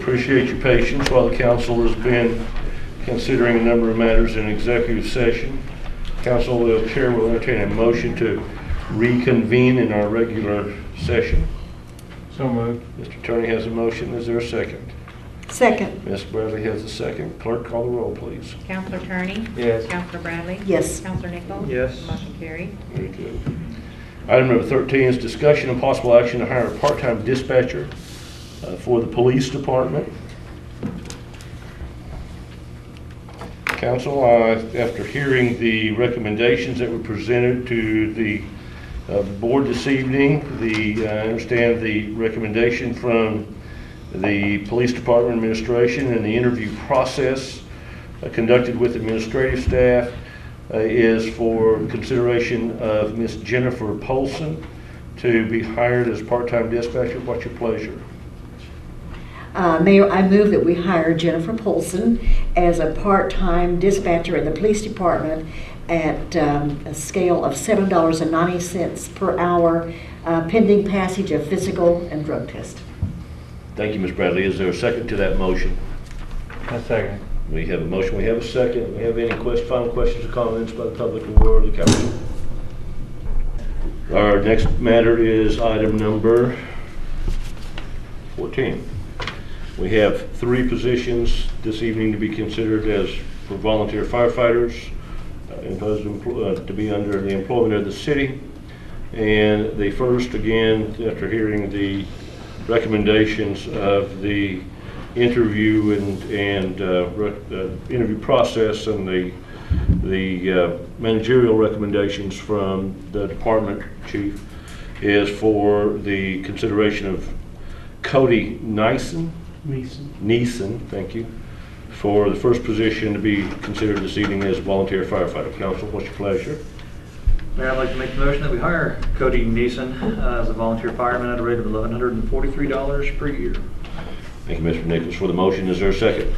Appreciate your patience while the council has been considering a number of matters in executive session. Council chair will entertain a motion to reconvene in our regular session. So moved. Mr. Turney has a motion. Is there a second? Second. Ms. Bradley has a second. Clerk, call the roll, please. Counselor Turney? Yes. Counselor Bradley? Yes. Counselor Nichols? Yes. Motion carried. Very good. Item number 13 is discussion and possible action to hire a part-time dispatcher for the police department. Council, after hearing the recommendations that were presented to the board this evening, I understand the recommendation from the police department administration and the interview process conducted with administrative staff is for consideration of Miss Jennifer Polson to be hired as part-time dispatcher. What's your pleasure? Mayor, I move that we hire Jennifer Polson as a part-time dispatcher in the police department at a scale of $7.90 per hour, pending passage of physical and drug test. Thank you, Ms. Bradley. Is there a second to that motion? A second. We have a motion. We have a second. We have any final questions or comments by the public or the council? Our next matter is item number 14. We have 3 positions this evening to be considered as for volunteer firefighters imposed to be under the employment of the city. And the first, again, after hearing the recommendations of the interview and interview process and the managerial recommendations from the department chief, is for the consideration of Cody Neeson, thank you, for the first position to be considered this evening as a volunteer firefighter. Council, what's your pleasure? Mayor, I'd like to make the motion that we hire Cody Neeson as a volunteer fireman at a rate of $1,143 per year. Thank you, Mr. Nichols, for the motion. Is there a second?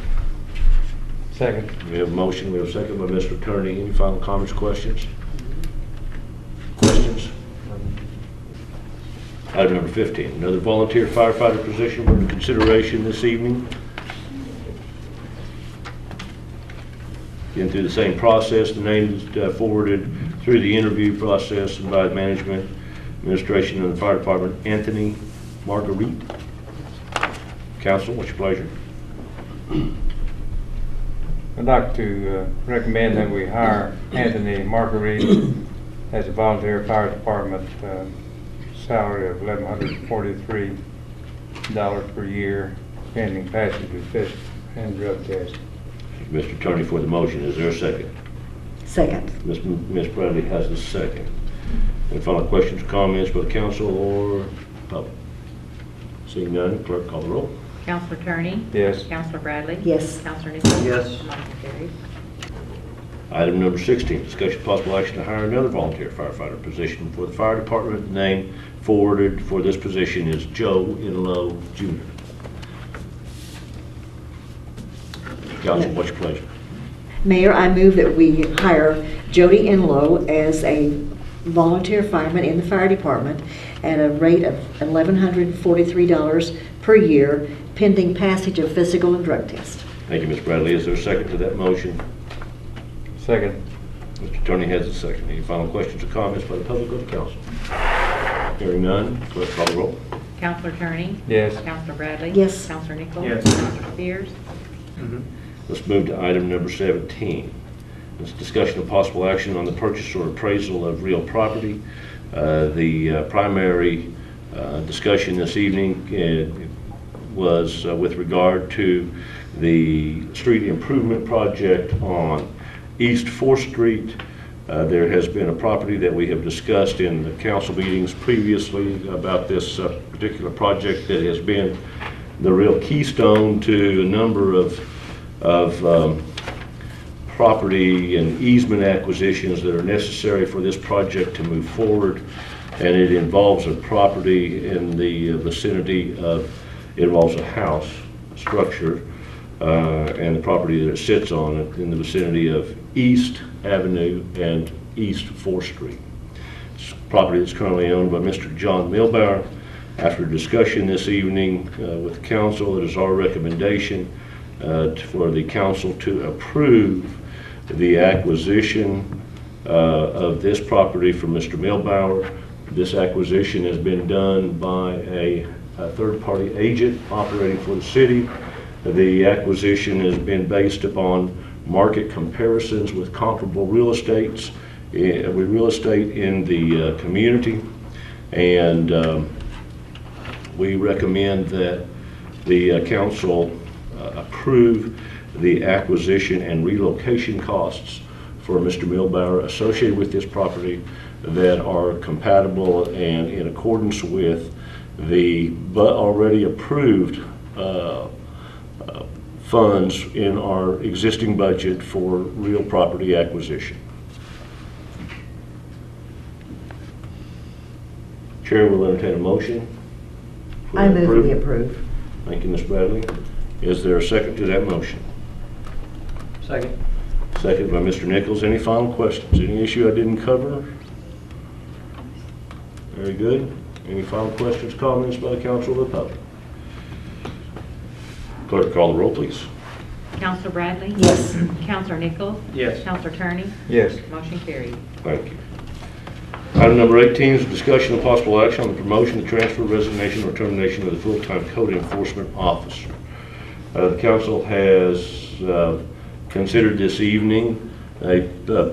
Second. We have a motion. We have a second by Mr. Turney. Any final comments, questions? Questions? Item number 15, another volunteer firefighter position under consideration this evening. Again, through the same process, the name is forwarded through the interview process and by the management, administration, and the fire department. Anthony Marguerite. Council, what's your pleasure? I'd like to recommend that we hire Anthony Marguerite as a volunteer fire department, salary of $1,143 per year, pending passage of physical and drug test. Mr. Turney for the motion. Is there a second? Second. Ms. Bradley has the second. Any final questions or comments by the council or public? Seeing none, clerk, call the roll. Counselor Turney? Yes. Counselor Bradley? Yes. Counselor Nichols? Yes. Motion carried. Item number 16, discussion of possible action to hire another volunteer firefighter position for the fire department. The name forwarded for this position is Joe Inlow Jr. Council, what's your pleasure? Mayor, I move that we hire Jody Enlow as a volunteer fireman in the fire department at a rate of $1,143 per year, pending passage of physical and drug test. Thank you, Ms. Bradley. Is there a second to that motion? Second. Mr. Turney has a second. Any final questions or comments by the public or the council? Hearing none, clerk, call the roll. Counselor Turney? Yes. Counselor Bradley? Yes. Counselor Nichols? Yes. Counselor Spears? Let's move to item number 17. It's discussion of possible action on the purchase or appraisal of real property. The primary discussion this evening was with regard to the street improvement project on East 4th Street. There has been a property that we have discussed in the council meetings previously about this particular project that has been the real keystone to a number of property and easement acquisitions that are necessary for this project to move forward. And it involves a property in the vicinity of, it involves a house structure and the property that it sits on in the vicinity of East Avenue and East 4th Street. It's property that's currently owned by Mr. John Milbauer, After discussion this evening with the council, it is our recommendation for the council to approve the acquisition of this property from Mr. Milbauer. This acquisition has been done by a third-party agent operating for the city. The acquisition has been based upon market comparisons with comparable real estate in the community, and we recommend that the council approve the acquisition and relocation costs for Mr. Milbauer associated with this property that are compatible and in accordance with the already approved funds in our existing budget for real property acquisition. Chair will entertain a motion. for I move approval. we approve. Thank you, Ms. Bradley. Is there a second to that motion? Second. Second by Mr. Nichols. Any final questions? Any issue I didn't cover? Very good. Any final questions, comments by the council or the public? Clerk, call the roll, please. Counselor Bradley? Yes. Counselor Nichols? Yes. Counselor Turney? Yes. Motion carried. Thank you. Item number 18 is discussion of possible action on the promotion, the transfer, resignation, or termination of the full-time code enforcement officer. The council has considered this evening a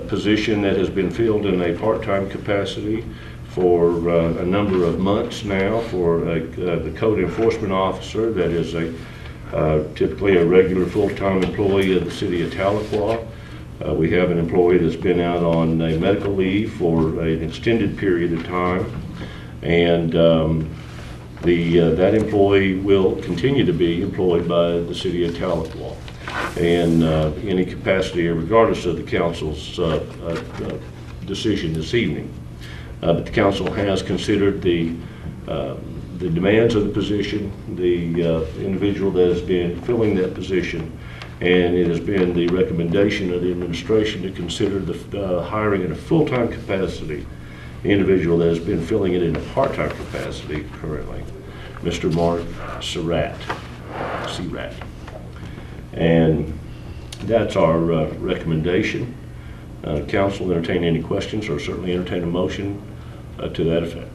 position that has been filled in a part-time capacity for a number of months now for the code enforcement officer that is typically a regular full-time employee of the city of Tahlequah. We have an employee that's been out on a medical leave for an extended period of time, and that employee will continue to be employed by the city of Tahlequah in any capacity, regardless of the council's decision this evening. But the council has considered the demands of the position, the individual that has been filling that position, and it has been the recommendation of the administration to consider the hiring in a full-time capacity the individual that has been filling it in a part-time capacity currently, Mr. Mark Surratt. And that's our recommendation. Council, entertain any questions, or certainly entertain a motion to that effect.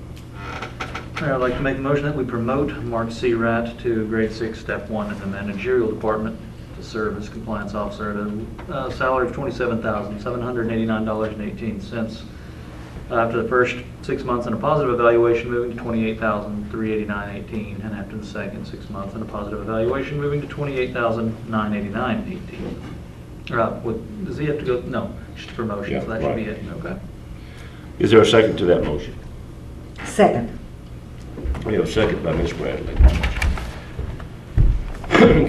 I'd like to make a motion that we promote Mark C. Ratt to grade 6, step 1 in the managerial department to serve as compliance officer at a salary of $27,789.18. After the first 6 months in a positive evaluation, moving to $28,389.18, and after the second 6 months in a positive evaluation, moving to $28,989.18. Does he have to go? No, just a promotion, Yeah, so that should be right. it. Okay. Is there a second to that motion? Second. We have a second by Ms. Bradley.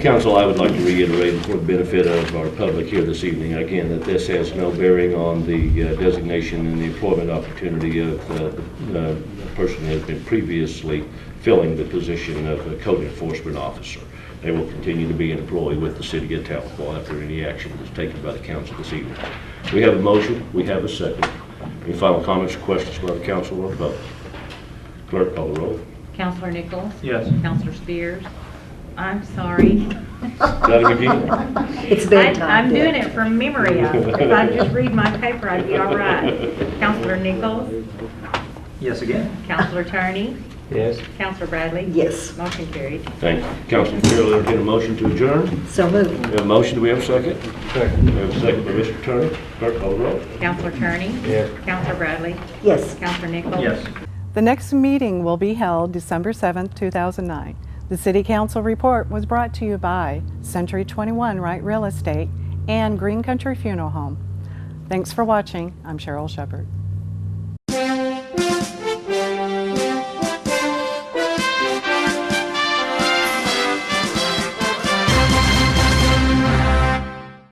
Council, I would like to reiterate for the benefit of our public here this evening, again, that this has no bearing on the designation and the employment opportunity of the person that has been previously filling the position of a code enforcement officer. They will continue to be an employee with the city of Tahlequah after any action is taken by the council this evening. We have a motion, we have a second. Any final comments or questions by the council or the public? Clerk, call the roll. Counselor Nichols? Yes. Counselor Spears? I'm sorry. That again? It's bedtime. I'm doing Deb. it from memory. If I just read my paper, I'd be all right. Counselor Nichols? Yes again? Counselor Turney? Yes. Counselor Bradley? Yes. Motion carried. Thank you. Council Carroll, entertain a motion to adjourn. So moved. We have a motion, do we have a second? Second. We have a second by Mr. Turner. Clerk, call the roll. Counselor Turney? Yes. Counselor Bradley? Yes. Counselor Nichols? Yes. The next meeting will be held December 7th, 2009. The City Council report was brought to you by Century 21 Wright Real Estate and Green Country Funeral Home. Thanks for watching. I'm Cheryl Shepard.